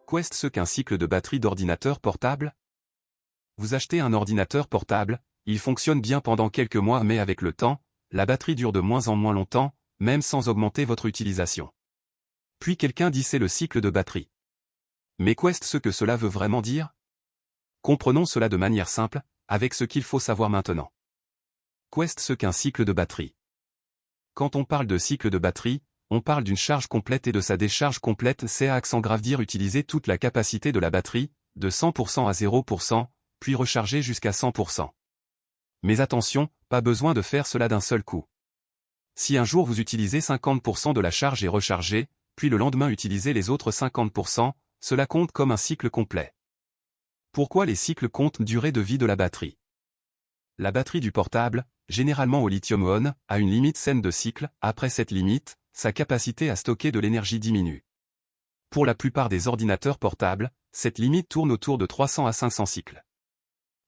Qu'est-ce qu'un cycle de batterie d'ordinateur portable? Vous achetez un ordinateur portable, il fonctionne bien pendant quelques mois mais avec le temps, la batterie dure de moins en moins longtemps, même sans augmenter votre utilisation. Puis quelqu'un dit c'est le cycle de batterie. Mais qu'est-ce que cela veut vraiment dire? Comprenons cela de manière simple, avec ce qu'il faut savoir maintenant. Qu'est-ce qu'un cycle de batterie? Quand on parle de cycle de batterie, on parle d'une charge complète et de sa décharge complète, c'est à accent grave dire utiliser toute la capacité de la batterie, de 100% à 0%, puis recharger jusqu'à 100%. Mais attention, pas besoin de faire cela d'un seul coup. Si un jour vous utilisez 50% de la charge et rechargez, puis le lendemain utilisez les autres 50%, cela compte comme un cycle complet. Pourquoi les cycles comptent durée de vie de la batterie? La batterie du portable, généralement au lithium-ion, a une limite saine de cycle. Après cette limite, sa capacité à stocker de l'énergie diminue. Pour la plupart des ordinateurs portables, cette limite tourne autour de 300 à 500 cycles.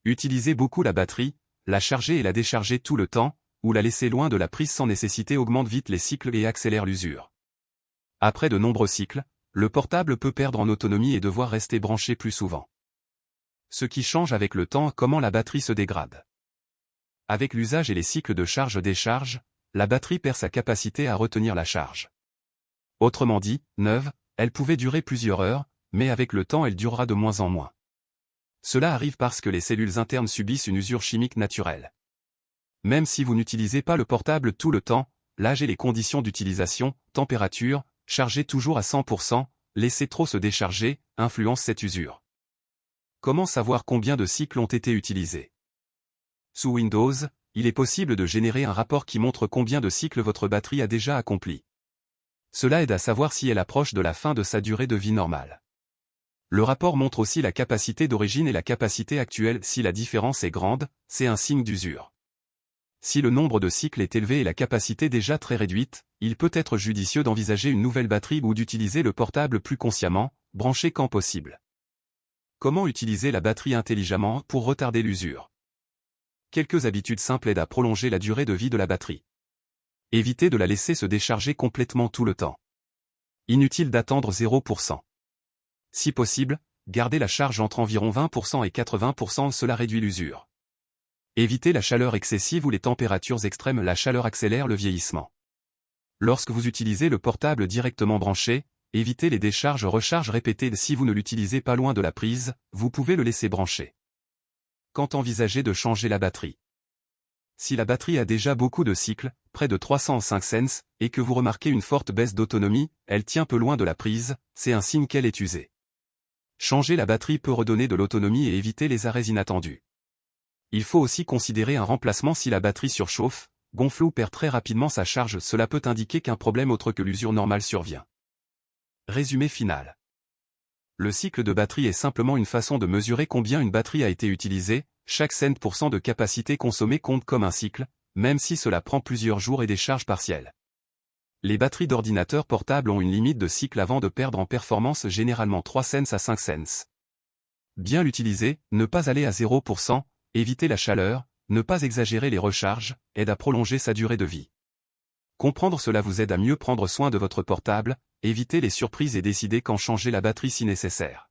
Utiliser beaucoup la batterie, la charger et la décharger tout le temps, ou la laisser loin de la prise sans nécessité augmente vite les cycles et accélère l'usure. Après de nombreux cycles, le portable peut perdre en autonomie et devoir rester branché plus souvent. Ce qui change avec le temps, comment la batterie se dégrade. Avec l'usage et les cycles de charge-décharge, la batterie perd sa capacité à retenir la charge. Autrement dit, neuve, elle pouvait durer plusieurs heures, mais avec le temps elle durera de moins en moins. Cela arrive parce que les cellules internes subissent une usure chimique naturelle. Même si vous n'utilisez pas le portable tout le temps, l'âge et les conditions d'utilisation, température, charger toujours à 100%, laisser trop se décharger, influencent cette usure. Comment savoir combien de cycles ont été utilisés? Sous Windows, il est possible de générer un rapport qui montre combien de cycles votre batterie a déjà accompli. Cela aide à savoir si elle approche de la fin de sa durée de vie normale. Le rapport montre aussi la capacité d'origine et la capacité actuelle. Si la différence est grande, c'est un signe d'usure. Si le nombre de cycles est élevé et la capacité déjà très réduite, il peut être judicieux d'envisager une nouvelle batterie ou d'utiliser le portable plus consciemment, branché quand possible. Comment utiliser la batterie intelligemment pour retarder l'usure? Quelques habitudes simples aident à prolonger la durée de vie de la batterie. Évitez de la laisser se décharger complètement tout le temps. Inutile d'attendre 0%. Si possible, gardez la charge entre environ 20% et 80%, cela réduit l'usure. Évitez la chaleur excessive ou les températures extrêmes, la chaleur accélère le vieillissement. Lorsque vous utilisez le portable directement branché, évitez les décharges-recharges répétées. Si vous ne l'utilisez pas loin de la prise, vous pouvez le laisser brancher. Quand envisagez de changer la batterie? Si la batterie a déjà beaucoup de cycles, près de 305 cents, et que vous remarquez une forte baisse d'autonomie, elle tient peu loin de la prise, c'est un signe qu'elle est usée. Changer la batterie peut redonner de l'autonomie et éviter les arrêts inattendus. Il faut aussi considérer un remplacement si la batterie surchauffe, gonfle ou perd très rapidement sa charge, cela peut indiquer qu'un problème autre que l'usure normale survient. Résumé final. Le cycle de batterie est simplement une façon de mesurer combien une batterie a été utilisée. Chaque % de capacité consommée compte comme un cycle, même si cela prend plusieurs jours et des charges partielles. Les batteries d'ordinateurs portables ont une limite de cycle avant de perdre en performance, généralement 3 cents à 5 cents. Bien l'utiliser, ne pas aller à 0%, éviter la chaleur, ne pas exagérer les recharges, aide à prolonger sa durée de vie. Comprendre cela vous aide à mieux prendre soin de votre portable, éviter les surprises et décider quand changer la batterie si nécessaire.